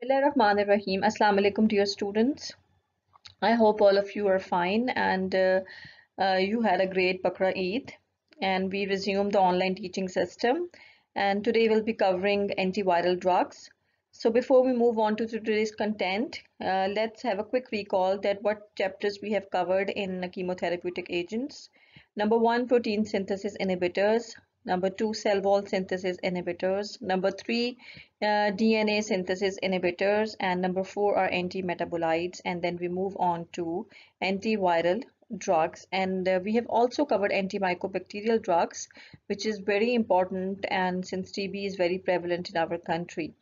Bismillahirrahmanirrahim. Assalamu alaikum dear students. I hope all of you are fine and you had a great Bakra Eid, and we resumed the online teaching system, and today we'll be covering antiviral drugs. So before we move on to today's content, let's have a quick recall that what chapters we have covered in chemotherapeutic agents. Number one, protein synthesis inhibitors. Number two, cell wall synthesis inhibitors. Number three, DNA synthesis inhibitors. And number four are anti-metabolites. And then we move on to antiviral drugs. And we have also covered antimycobacterial drugs, which is very important, and since TB is very prevalent in our country.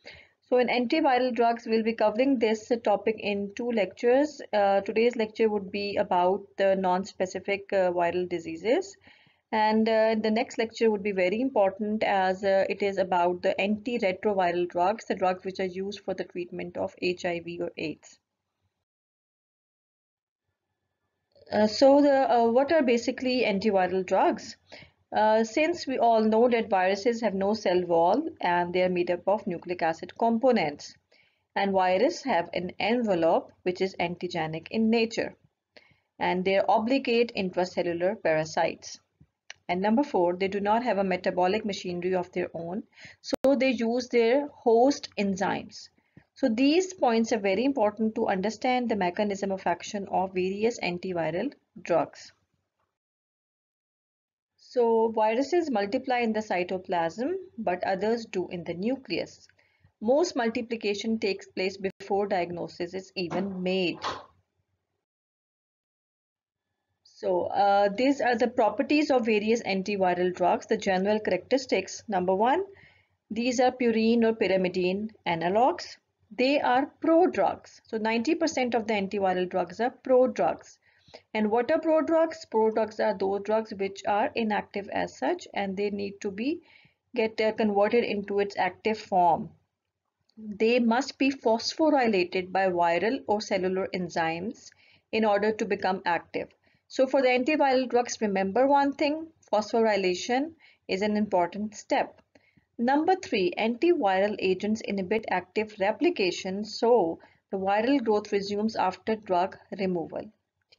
So in antiviral drugs, we'll be covering this topic in two lectures. Today's lecture would be about the non-specific viral diseases. And the next lecture would be very important as it is about the antiretroviral drugs, the drugs which are used for the treatment of HIV or AIDS. What are basically antiviral drugs? Since we all know that viruses have no cell wall and they are made up of nucleic acid components, and viruses have an envelope which is antigenic in nature, and they are obligate intracellular parasites. And number four, they do not have a metabolic machinery of their own, so they use their host enzymes. So these points are very important to understand the mechanism of action of various antiviral drugs. So viruses multiply in the cytoplasm, but others do in the nucleus. Most multiplication takes place before diagnosis is even made. So these are the properties of various antiviral drugs, the general characteristics. Number one, these are purine or pyrimidine analogs. They are prodrugs. So 90% of the antiviral drugs are prodrugs. And what are prodrugs? Prodrugs are those drugs which are inactive as such, and they need to be get converted into its active form. They must be phosphorylated by viral or cellular enzymes in order to become active. So for the antiviral drugs, remember one thing, phosphorylation is an important step. Number three, antiviral agents inhibit active replication, so the viral growth resumes after drug removal.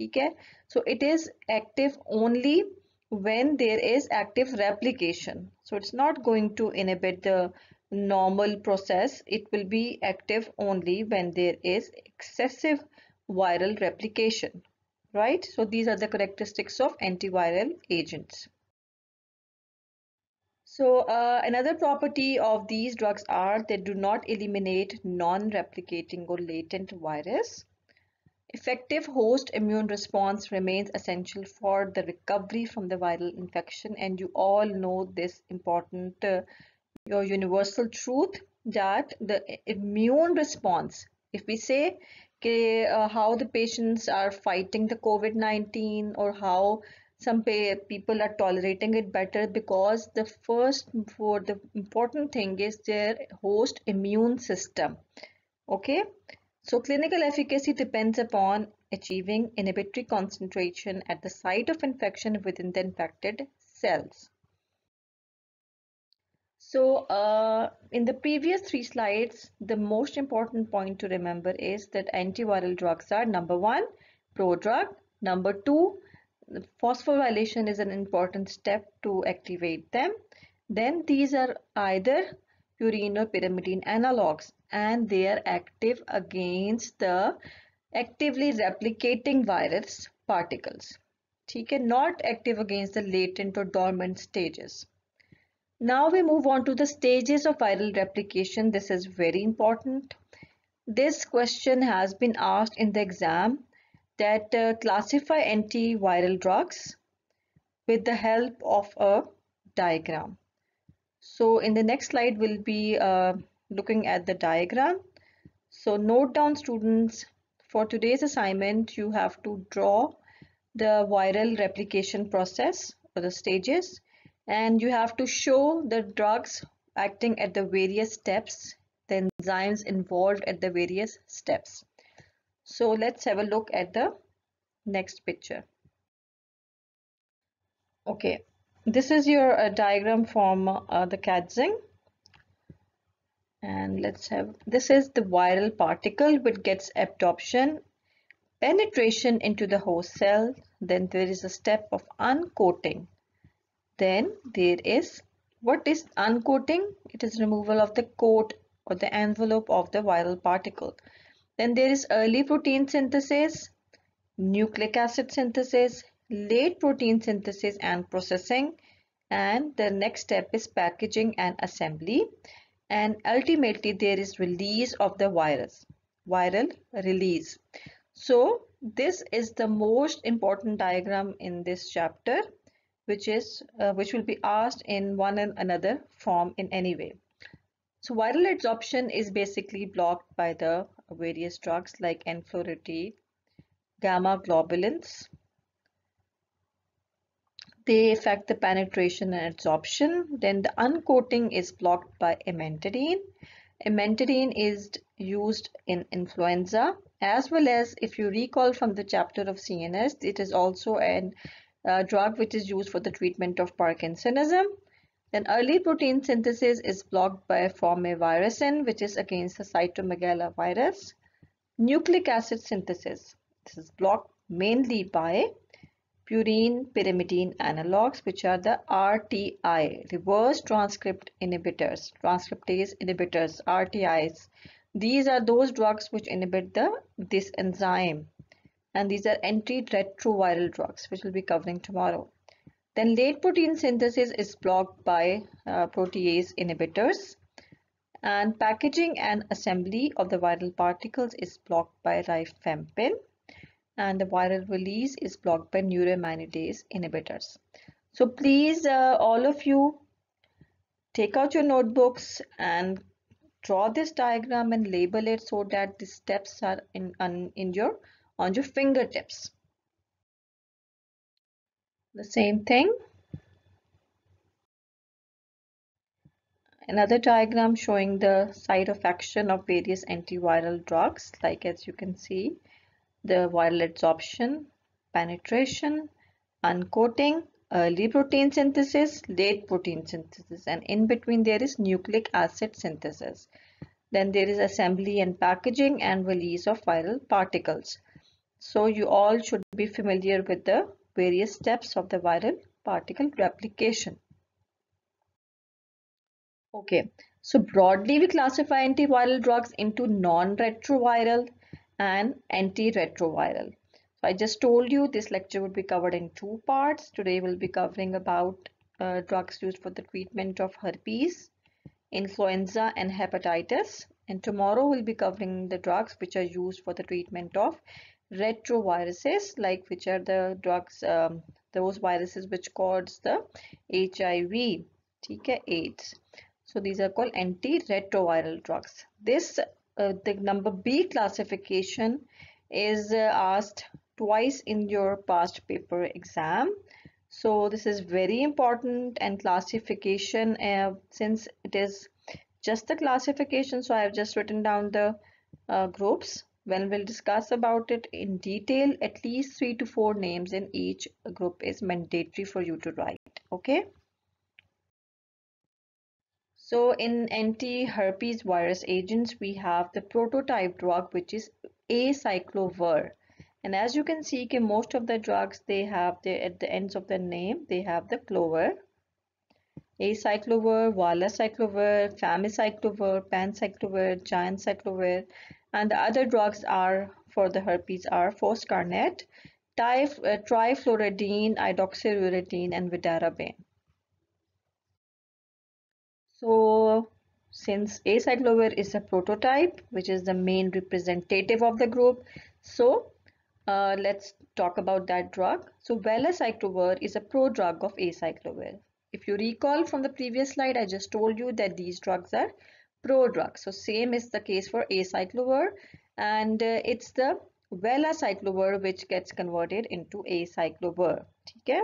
Okay? So it is active only when there is active replication. So it's not going to inhibit the normal process. It will be active only when there is excessive viral replication, right? So these are the characteristics of antiviral agents. So another property of these drugs are they do not eliminate non-replicating or latent virus. Effective host immune response remains essential for the recovery from the viral infection, and you all know this important your universal truth that the immune response, if we say how the patients are fighting the COVID-19 or how some people are tolerating it better, because the first for the important thing is their host immune system. Okay, so clinical efficacy depends upon achieving inhibitory concentration at the site of infection within the infected cells. So in the previous three slides, the most important point to remember is that antiviral drugs are number one, prodrug. Number two, phosphorylation is an important step to activate them. Then these are either purine or pyrimidine analogs, and they are active against the actively replicating virus particles. Okay, not active against the latent or dormant stages. Now we move on to the stages of viral replication. This is very important. This question has been asked in the exam, that classify antiviral drugs with the help of a diagram. So in the next slide, we'll be looking at the diagram. So note down, students, for today's assignment, you have to draw the viral replication process or the stages, and you have to show the drugs acting at the various steps, the enzymes involved at the various steps. So let's have a look at the next picture. Okay, this is your diagram from the Katzing, And let's have, this is the viral particle which gets absorption, penetration into the host cell. Then there is a step of uncoating. Then there is, what is uncoating? It is removal of the coat or the envelope of the viral particle. Then there is early protein synthesis, nucleic acid synthesis, late protein synthesis and processing, and the next step is packaging and assembly, and ultimately there is release of the virus, viral release. So this is the most important diagram in this chapter, which will be asked in one and another form in any way. So viral adsorption is basically blocked by the various drugs like enflurane, gamma globulins. They affect the penetration and absorption. Then the uncoating is blocked by amantadine. Amantadine is used in influenza, as well as, if you recall from the chapter of CNS, it is also a drug which is used for the treatment of Parkinsonism. Then early protein synthesis is blocked by formaviricin, which is against the cytomegalovirus. Nucleic acid synthesis, this is blocked mainly by purine pyrimidine analogs, which are the RTI, reverse transcript inhibitors, transcriptase inhibitors, RTIs. These are those drugs which inhibit this enzyme, and these are antiretroviral drugs, which we'll be covering tomorrow. Then late protein synthesis is blocked by protease inhibitors, and packaging and assembly of the viral particles is blocked by rifampin, and the viral release is blocked by neuraminidase inhibitors. So please, all of you, take out your notebooks and draw this diagram and label it so that the steps are on your fingertips. The same thing. Another diagram showing the site of action of various antiviral drugs, like as you can see, the viral adsorption, penetration, uncoating, early protein synthesis, late protein synthesis, and in between there is nucleic acid synthesis. Then there is assembly and packaging and release of viral particles. So you all should be familiar with the various steps of the viral particle replication. Okay, so broadly we classify antiviral drugs into non-retroviral and antiretroviral. So I just told you this lecture would be covered in two parts. Today we'll be covering about drugs used for the treatment of herpes, influenza and hepatitis. And tomorrow we'll be covering the drugs which are used for the treatment of retroviruses, like which are the drugs, those viruses which cause the HIV, okay, AIDS. So these are called antiretroviral drugs. This the number B classification is asked twice in your past paper exam. So this is very important, and classification, since it is just the classification, so I have just written down the groups. When we'll discuss about it in detail, at least 3 to 4 names in each group is mandatory for you to write. Okay. So in anti-herpes virus agents, we have the prototype drug, which is acyclovir. And as you can see, most of the drugs, they have at the ends of the name, they have the clover. Acyclovir, valacyclovir, famiciclovir, panciclovir, gianciclovir, and the other drugs are for the herpes are foscarnet, trifluridine, idoxyuridine, and vidarabane. So since acyclovir is a prototype, which is the main representative of the group, so let's talk about that drug. So valacyclovir is a prodrug of acyclovir. If you recall from the previous slide, I just told you that these drugs are prodrugs. So same is the case for acyclovir, and it's the valacyclovir which gets converted into acyclovir. Okay?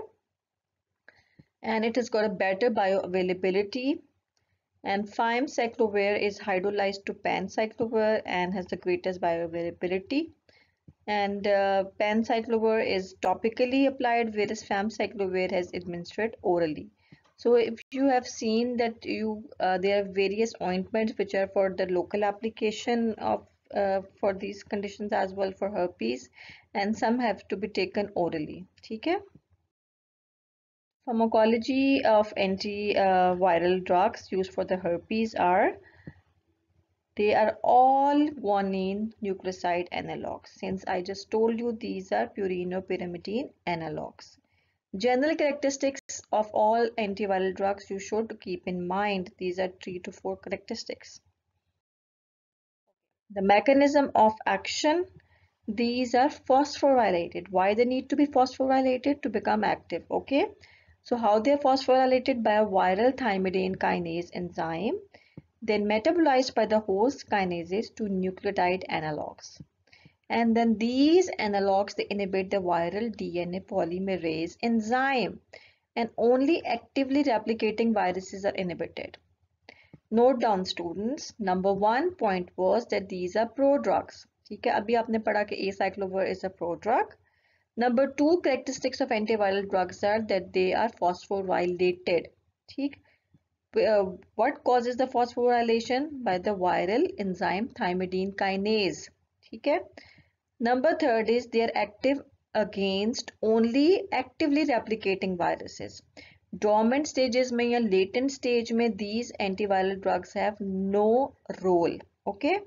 And it has got a better bioavailability. And famciclovir is hydrolyzed to panciclovir and has the greatest bioavailability. And panciclovir is topically applied, whereas famciclovir has administered orally. So if you have seen that there are various ointments which are for the local application of for these conditions as well for herpes, and some have to be taken orally. Okay. Pharmacology of antiviral drugs used for the herpes are they are all guanine nucleoside analogs. Since I just told you these are pyrimidine analogs. General characteristics of all antiviral drugs you should keep in mind. These are 3 to 4 characteristics. The mechanism of action. These are phosphorylated. Why they need to be phosphorylated? To become active. Okay. So how they are phosphorylated? By a viral thymidine kinase enzyme, then metabolized by the host kinases to nucleotide analogs. And then these analogs they inhibit the viral DNA polymerase enzyme, and only actively replicating viruses are inhibited. Note down students, number 1 point was that these are prodrugs. ठीक है, अभी आपने पढ़ा कि acyclovir is a prodrug. Number 2 characteristics of antiviral drugs are that they are phosphorylated. ठीक, what causes the phosphorylation? By the viral enzyme thymidine kinase. ठीक है. Number 3 is they are active against only actively replicating viruses. Dormant stages में या latent stage में these antiviral drugs have no role. Okay.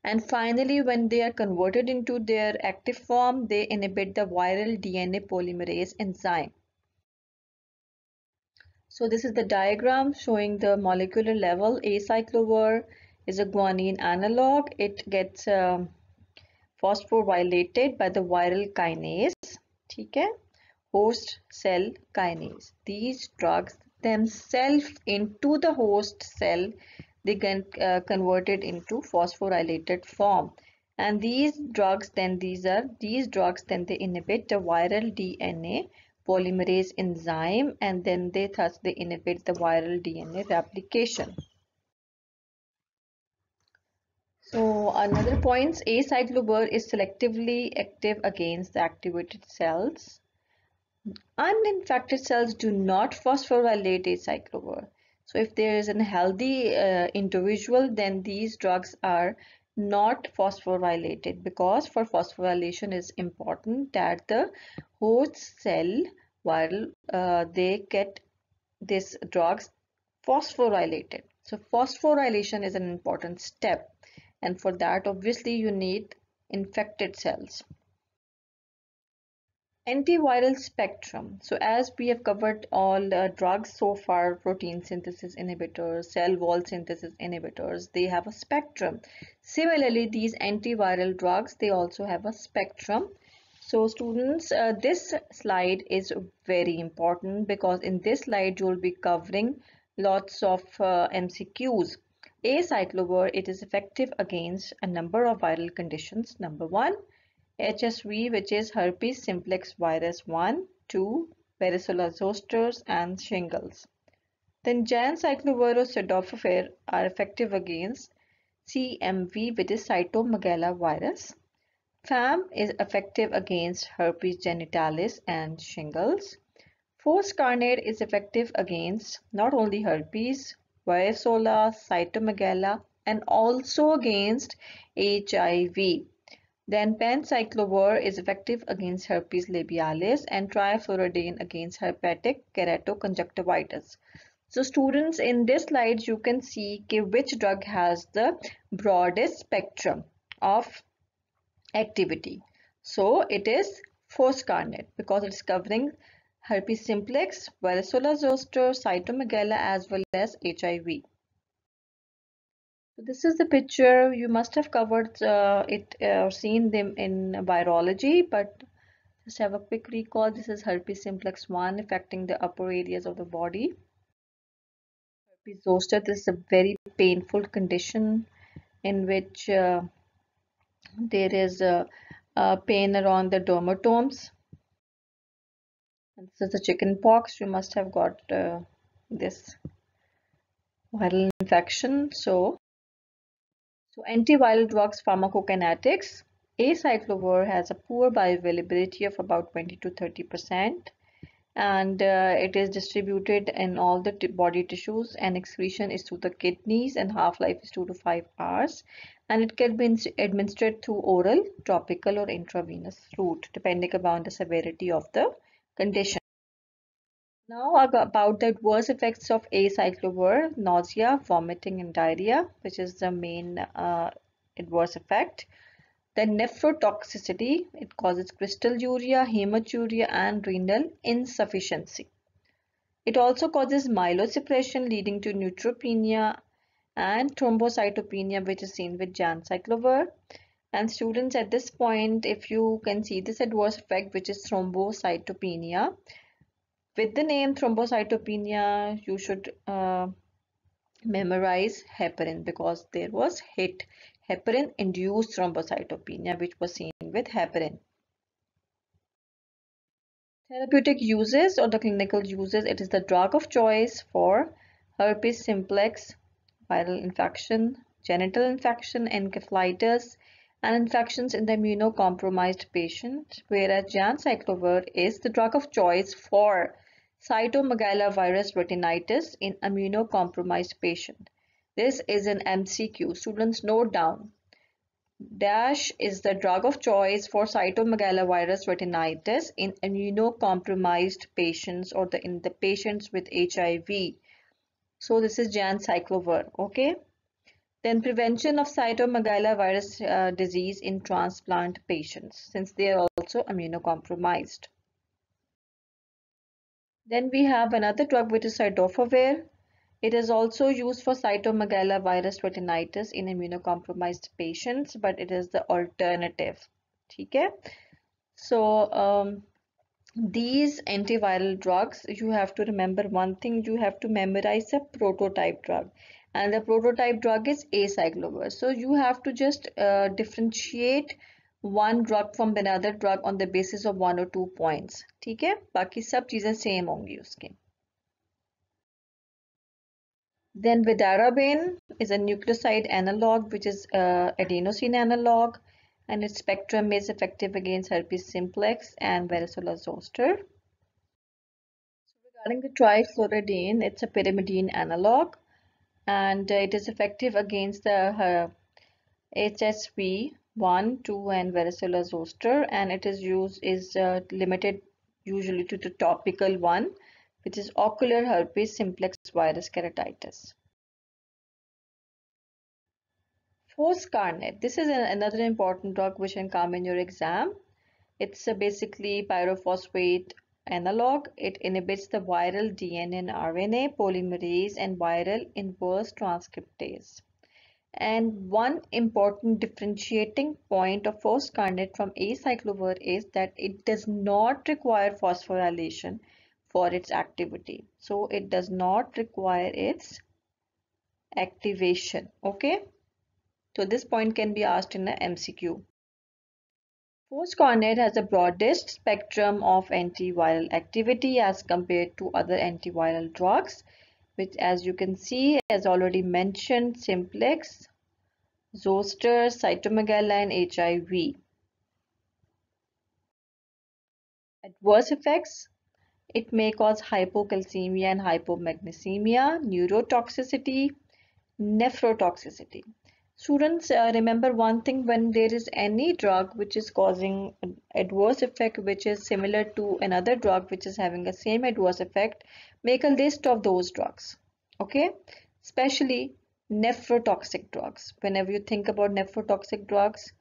And finally, when they are converted into their active form, they inhibit the viral DNA polymerase enzyme. So this is the diagram showing the molecular level. Acyclovir is a guanine analog. It gets phosphorylated by the viral kinase. ठीक है? Host cell kinase. These drugs themselves into the host cell, they get converted into phosphorylated form. And these drugs then they inhibit the viral DNA polymerase enzyme, and then they inhibit the viral DNA replication. So another point, acyclovir is selectively active against the activated cells. Uninfected cells do not phosphorylate acyclovir. So if there is a healthy individual, then these drugs are not phosphorylated, because for phosphorylation is important that the host cell while they get these drugs phosphorylated. So phosphorylation is an important step, and for that obviously you need infected cells. Antiviral spectrum. So as we have covered all drugs so far, protein synthesis inhibitors, cell wall synthesis inhibitors, they have a spectrum. Similarly, these antiviral drugs, they also have a spectrum. So students, this slide is very important because in this slide you will be covering lots of MCQs. Acyclovir, it is effective against a number of viral conditions. Number 1, HSV, which is herpes simplex virus 1, 2, varicella zoster and shingles. Then Cyclovir or cidofovir are effective against CMV, which is cytomegalovirus. FAM is effective against herpes genitalis and shingles. Foscarnet is effective against not only herpes, varicella, cytomegala, and also against HIV. Then penciclovir is effective against herpes labialis and trifluridine against herpetic keratoconjunctivitis. So students, in this slide you can see which drug has the broadest spectrum of activity. So it is foscarnet because it's covering herpes simplex, varicella zoster, cytomegala as well as HIV. So this is the picture. You must have covered it or seen them in virology, but just have a quick recall. This is herpes simplex 1 affecting the upper areas of the body. Herpes zoster, this is a very painful condition in which there is pain around the dermatomes. And this is the chicken pox. You must have got this viral infection. So antiviral drugs pharmacokinetics. Acyclovir has a poor bioavailability of about 20 to 30%. and it is distributed in all the body tissues, and excretion is through the kidneys, and half-life is 2 to 5 hours, and it can be administered through oral, topical, or intravenous route depending upon the severity of the condition. Now about the adverse effects of acyclovir: nausea, vomiting, and diarrhea, which is the main adverse effect. Then nephrotoxicity, it causes crystalluria, hematuria, and renal insufficiency. It also causes myelosuppression leading to neutropenia and thrombocytopenia, which is seen with ganciclovir. And students, at this point, if you can see this adverse effect, which is thrombocytopenia, with the name thrombocytopenia, you should memorize heparin, because there was HIT, heparin induced thrombocytopenia, which was seen with heparin. Therapeutic uses or the clinical uses: it is the drug of choice for herpes simplex, viral infection, genital infection, encephalitis, and infections in the immunocompromised patient, whereas ganciclovir is the drug of choice for cytomegalovirus retinitis in immunocompromised patient. This is an MCQ. Students, note down. Dash is the drug of choice for cytomegalovirus retinitis in immunocompromised patients, or in the patients with HIV. So this is ganciclovir. Okay. Then prevention of cytomegalovirus disease in transplant patients, since they are also immunocompromised. Then we have another drug, which is cidofovir. It is also used for cytomegalovirus retinitis in immunocompromised patients, but it is the alternative. Okay? So these antiviral drugs, you have to remember one thing: you have to memorize a prototype drug, and the prototype drug is acyclovir. So you have to just differentiate one drug from another drug on the basis of 1 or 2 points. ठीक है? बाकी सब चीजें same होंगी उसके. Then vidarabine is a nucleoside analog, which is adenosine analog, and its spectrum is effective against herpes simplex and varicella zoster. Regarding the trifluridine, it's a pyrimidine analog, and it is effective against the HSV1, 2, and varicella zoster, and it is limited usually to the topical one, which is ocular herpes simplex virus keratitis. Foscarnet. This is another important drug which can come in your exam. It's basically pyrophosphate analog. It inhibits the viral DNA and RNA polymerase and viral inverse transcriptase. And one important differentiating point of foscarnet from acyclovir is that it does not require phosphorylation for its activity. So it does not require its activation. Okay. So this point can be asked in an MCQ. Foscarnet has the broadest spectrum of antiviral activity as compared to other antiviral drugs, which, as you can see, as already mentioned, simplex, zoster, cytomegalo, and HIV. Adverse effects: it may cause hypocalcemia and hypomagnesemia, neurotoxicity, nephrotoxicity. Students, remember one thing: when there is any drug which is causing an adverse effect which is similar to another drug which is having the same adverse effect, make a list of those drugs. Okay, especially nephrotoxic drugs. Whenever you think about nephrotoxic drugs,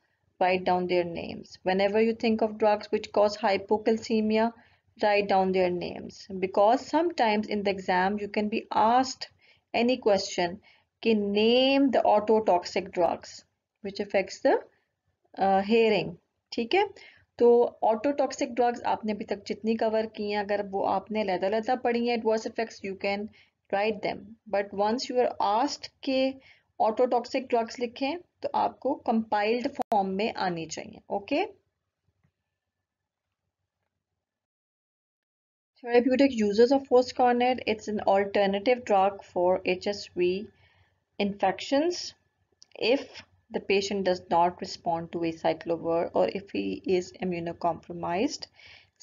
write down their names. Whenever you think of drugs which cause hypocalcemia, write down their names, because sometimes in the exam you can be asked any question: can name the ototoxic drugs which affects the hearing. ठीक है? तो ototoxic drugs आपने अभी तक जितनी cover की हैं, अगर वो आपने अलग-अलग पढ़ी हैं adverse effects, you can write them. But once you are asked के ototoxic drugs लिखें, तो आपको compiled form में आनी चाहिए. Okay? Therapeutic uses of foscarnet: it's an alternative drug for HSV infections if the patient does not respond to acyclovir or if he is immunocompromised.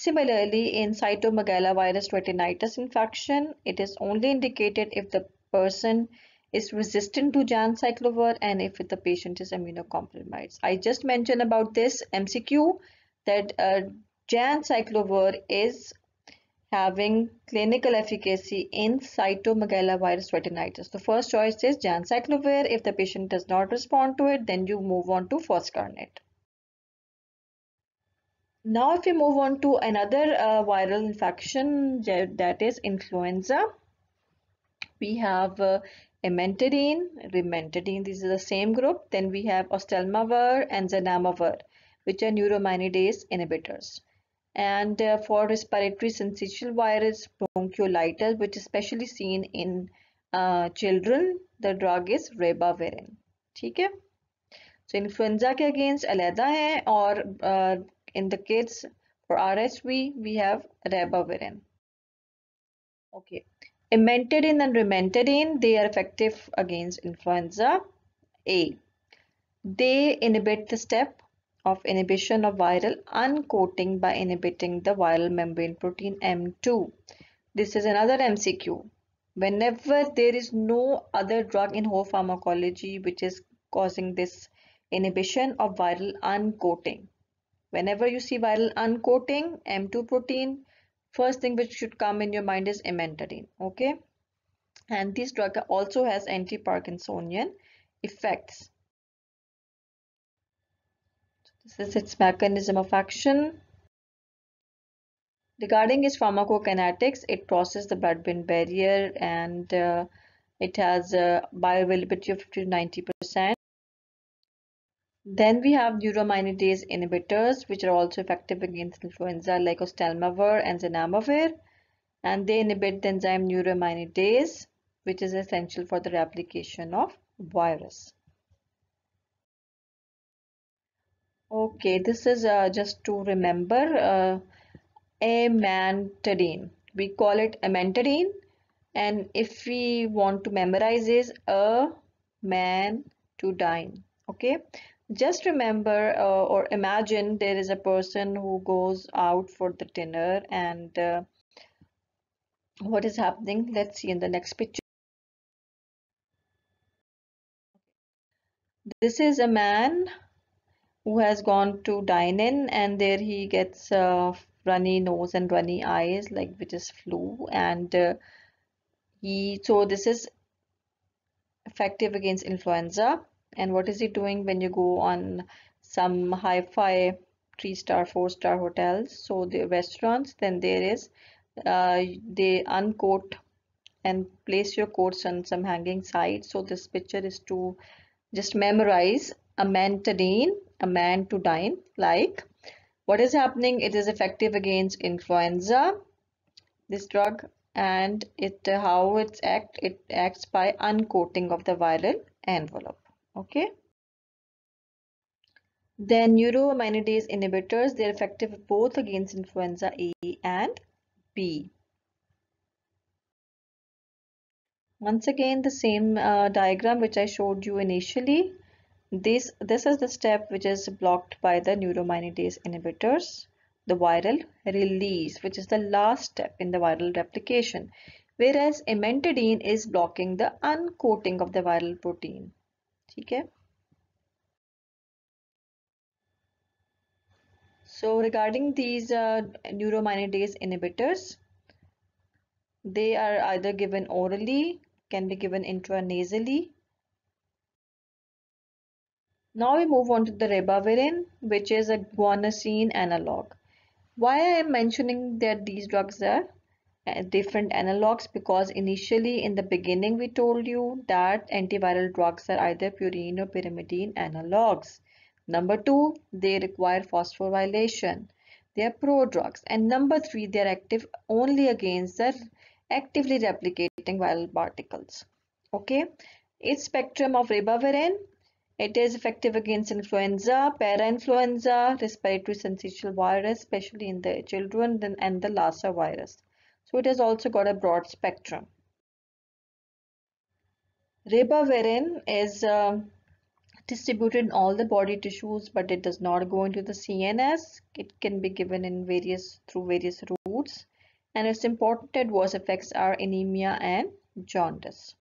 Similarly, in cytomegalovirus retinitis infection, it is only indicated if the person is resistant to Jan-Cyclovir and if the patient is immunocompromised. I just mentioned about this MCQ that Jan-Cyclovir is having clinical efficacy in cytomegalovirus retinitis. The first choice is Jan-Cyclovir. If the patient does not respond to it, then you move on to Foscarnet. Now, if we move on to another viral infection, that is influenza, we have emantadine, rimantadine. These are the same group. Then we have oseltamivir and zanamivir, which are neuraminidase inhibitors. And for respiratory syncytial virus bronchiolitis, which is especially seen in children, the drug is ribavirin. ठीक है? So influenza के against अलैदा है और in the kids for RSV we have ribavirin. Okay. Emantadine and rimantadine, they are effective against influenza A. They inhibit the step of inhibition of viral uncoating by inhibiting the viral membrane protein M2. This is another MCQ. Whenever there is no other drug in whole pharmacology which is causing this inhibition of viral uncoating. Whenever you see viral uncoating, M2 protein, first thing which should come in your mind is emantadine. Okay. And this drug also has anti-Parkinsonian effects. This is its mechanism of action. Regarding its pharmacokinetics, it crosses the blood-brain barrier and it has a bioavailability of 50 to 90%. Then we have neuraminidase inhibitors, which are also effective against influenza, like oseltamivir and zanamivir, and they inhibit the enzyme neuraminidase, which is essential for the replication of virus. Okay, this is just to remember amantadine. We call it amantadine, and if we want to memorize is amantadine. Okay, just remember or imagine there is a person who goes out for the dinner and what is happening? Let's see in the next picture. This is a man who has gone to dine in and there he gets runny nose and runny eyes, like which is flu, and so this is effective against influenza. And what is he doing when you go on some hi-fi 3-star 4-star hotels, so the restaurants, then there is they uncoat and place your coats on some hanging side. So this picture is to just memorize amantadine, like what is happening. It is effective against influenza, this drug, and how it acts by uncoating of the viral envelope. Okay. Then neuraminidase inhibitors, they are effective both against influenza A and B. Once again, the same diagram which I showed you initially. This is the step which is blocked by the neuraminidase inhibitors, the viral release, which is the last step in the viral replication, whereas amantadine is blocking the uncoating of the viral protein. Okay. So regarding these neuraminidase inhibitors, they are either given orally, can be given intranasally. Now we move on to the ribavirin, which is a guanosine analog. Why I am mentioning that these drugs are different analogs? Because initially in the beginning we told you that antiviral drugs are either purine or pyrimidine analogs. Number 2, they require phosphorylation. They are prodrugs. And number 3, they are active only against the actively replicating viral particles. Okay. Its spectrum of ribavirin, it is effective against influenza, parainfluenza, respiratory syncytial virus, especially in the children, and the Lassa virus. So it has also got a broad spectrum. Ribavirin is distributed in all the body tissues, but it does not go into the CNS. It can be given in through various routes, and its important adverse effects are anemia and jaundice.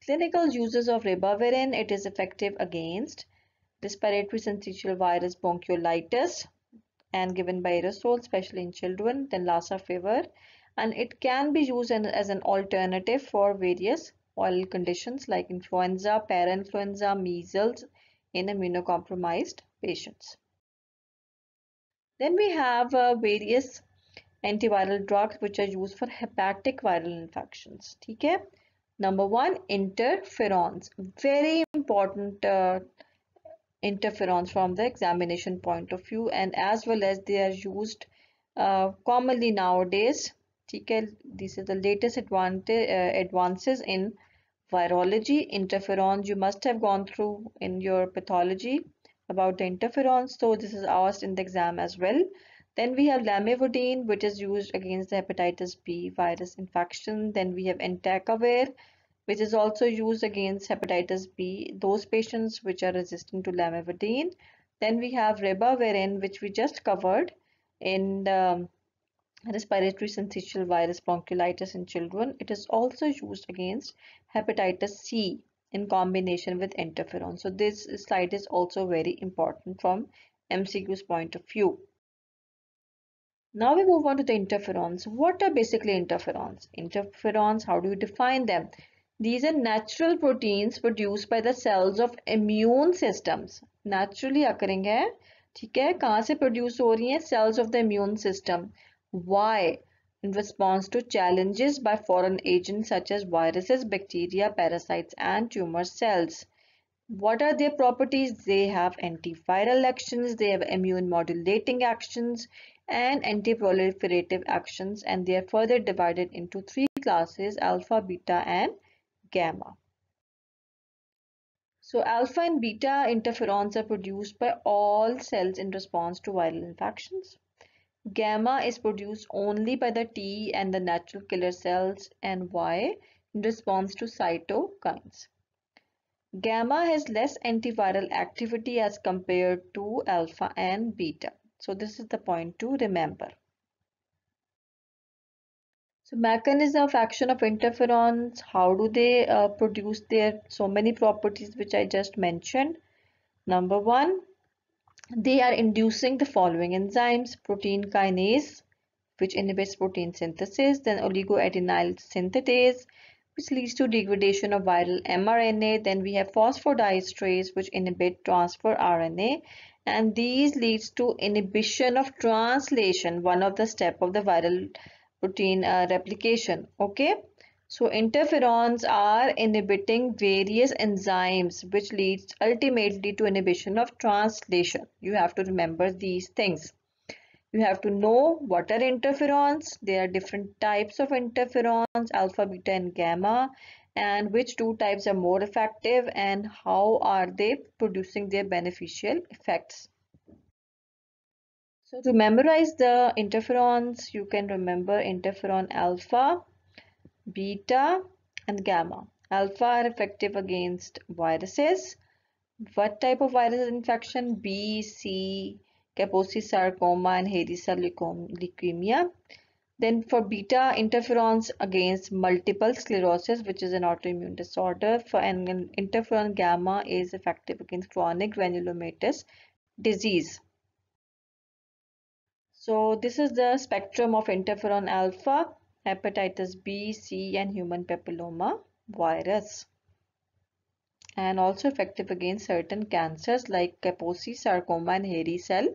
Clinical uses of ribavirin: it is effective against respiratory syncytial virus bronchiolitis and given by aerosol, especially in children, then Lassa fever, and it can be used as an alternative for various oral conditions like influenza, parainfluenza, measles in immunocompromised patients. Then we have various antiviral drugs which are used for hepatic viral infections. Okay? Number one, interferons. Very important interferons from the examination point of view, and as well as they are used commonly nowadays. Okay? This is the latest advances in virology. Interferons, you must have gone through in your pathology about the interferons, so this is asked in the exam as well. Then we have lamivudine, which is used against the hepatitis B virus infection. Then we have entecavir, which is also used against hepatitis B, those patients which are resistant to lamivudine. Then we have ribavirin, which we just covered in the respiratory syncytial virus bronchiolitis in children. It is also used against hepatitis C in combination with interferon. So this slide is also very important from MCQ's point of view. Now we move on to the interferons. What are basically interferons? Interferons, how do you define them? These are natural proteins produced by the cells of immune systems. Naturally occurring है, ठीक है? कहाँ से produce हो रही हैं? Cells of the immune system. Why? In response to challenges by foreign agents such as viruses, bacteria, parasites, and tumor cells. What are their properties? They have antiviral actions, they have immune modulating actions, and anti-proliferative actions, and they are further divided into three classes: alpha, beta, and gamma. So alpha and beta interferons are produced by all cells in response to viral infections. Gamma is produced only by the T and the natural killer cells, and Y in response to cytokines. Gamma has less antiviral activity as compared to alpha and beta. So this is the point to remember. So mechanism of action of interferons, how do they produce their so many properties which I just mentioned. Number one, they are inducing the following enzymes: protein kinase, which inhibits protein synthesis, then oligoadenyl synthetase, which leads to degradation of viral mRNA. Then we have phosphodiesterase, which inhibit transfer RNA, and these leads to inhibition of translation, one of the step of the viral protein replication. Okay, so interferons are inhibiting various enzymes, which leads ultimately to inhibition of translation. You have to remember these things. You have to know what are interferons. There are different types of interferons, alpha, beta, and gamma, and which two types are more effective and how are they producing their beneficial effects. So to memorize the interferons, you can remember interferon alpha, beta, and gamma. Alpha are effective against viruses. What type of virus infection? B, C, Kaposi sarcoma, and hairy cell leukemia. Then for beta, interferons against multiple sclerosis, which is an autoimmune disorder. For an interferon gamma is effective against chronic granulomatous disease. So this is the spectrum of interferon alpha, hepatitis B, C, and human papilloma virus, and also effective against certain cancers like Kaposi sarcoma and hairy cell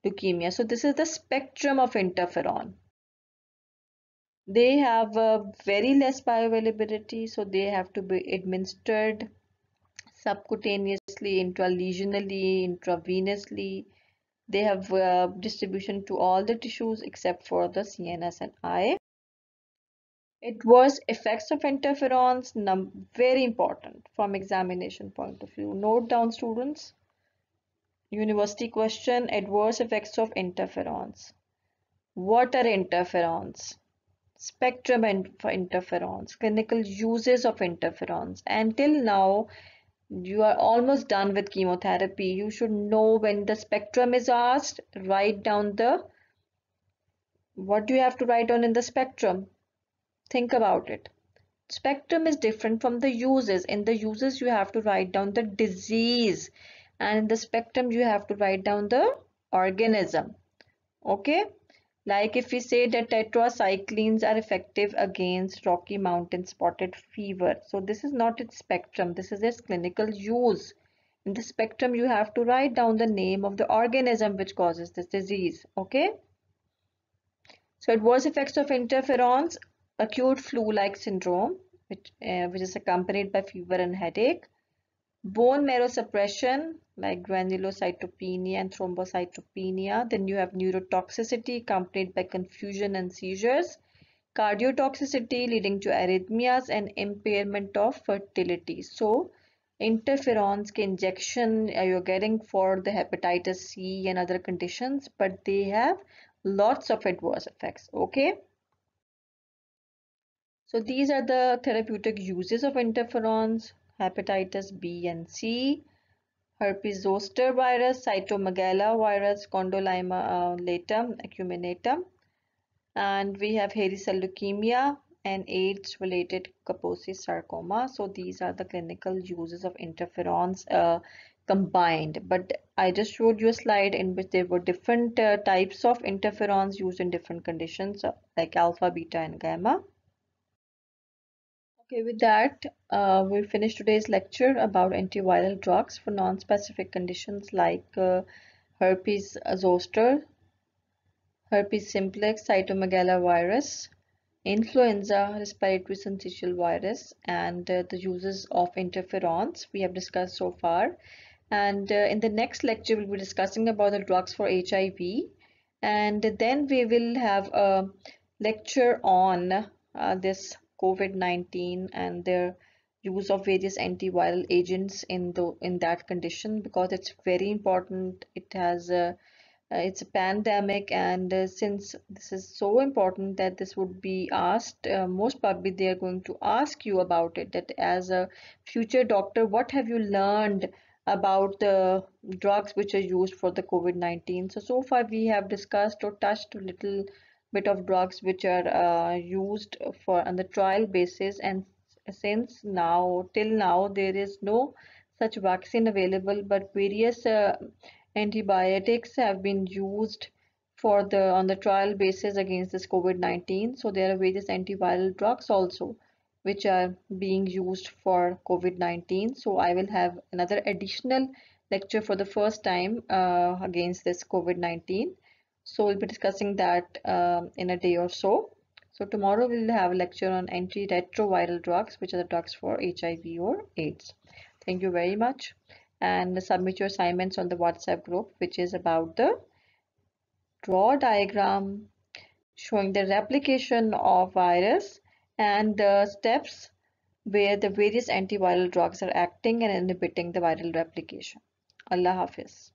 leukemia. So this is the spectrum of interferon. They have very less bioavailability, so they have to be administered subcutaneously, intralesionally, intravenously. They have distribution to all the tissues except for the CNS and eye. Adverse effects of interferons, very important from examination point of view. Note down, students. University question: adverse effects of interferons. What are interferons? Spectrum for interferons, clinical uses of interferons. Until now, You are almost done with chemotherapy. You should know when the spectrum is asked, write down the what do you have to write down in the spectrum? Think about it. Spectrum is different from the uses. In the uses, you have to write down the disease, and in the spectrum, you have to write down the organism. Okay? Like if we say that tetracyclines are effective against Rocky Mountain spotted fever. So this is not its spectrum, this is its clinical use. In the spectrum, you have to write down the name of the organism which causes this disease. Okay? So adverse effects of interferons, acute flu-like syndrome, which is accompanied by fever and headache, bone marrow suppression like granulocytopenia and thrombocytopenia. Then you have neurotoxicity accompanied by confusion and seizures, cardiotoxicity leading to arrhythmias and impairment of fertility. So interferons के injection you're getting for the hepatitis C and other conditions, but they have lots of adverse effects. Okay. So these are the therapeutic uses of interferons: hepatitis B and C, herpes zoster virus, cytomegalovirus, condylarthritis latum acuminatum, and we have hairy cell leukemia and AIDS-related Kaposi sarcoma. So these are the clinical uses of interferons combined. But I just showed you a slide in which there were different types of interferons used in different conditions like alpha, beta, and gamma. Okay, with that, we'll finish today's lecture about antiviral drugs for non-specific conditions like herpes zoster, herpes simplex, cytomegalovirus, influenza, respiratory syncytial virus, and the uses of interferons we have discussed so far. And in the next lecture, we'll be discussing about the drugs for HIV, and then we will have a lecture on this COVID-19 and their use of various antiviral agents in that condition, because it's very important. It's a pandemic, and since this is so important that this would be asked, most probably they are going to ask you about it, that as a future doctor, what have you learned about the drugs which are used for the COVID-19? So far we have discussed or touched a little bit of drugs which are used for on the trial basis, and since now till now there is no such vaccine available, but various antibiotics have been used for the on the trial basis against this COVID-19. So there are various antiviral drugs also which are being used for COVID-19. So I will have another additional lecture for the first time against this COVID-19. So we'll be discussing that in a day or so. So tomorrow we'll have a lecture on antiretroviral drugs, which are the drugs for HIV or AIDS. Thank you very much, and submit your assignments on the WhatsApp group, which is about the draw diagram showing the replication of virus and the steps where the various antiviral drugs are acting and inhibiting the viral replication. Allah Hafiz.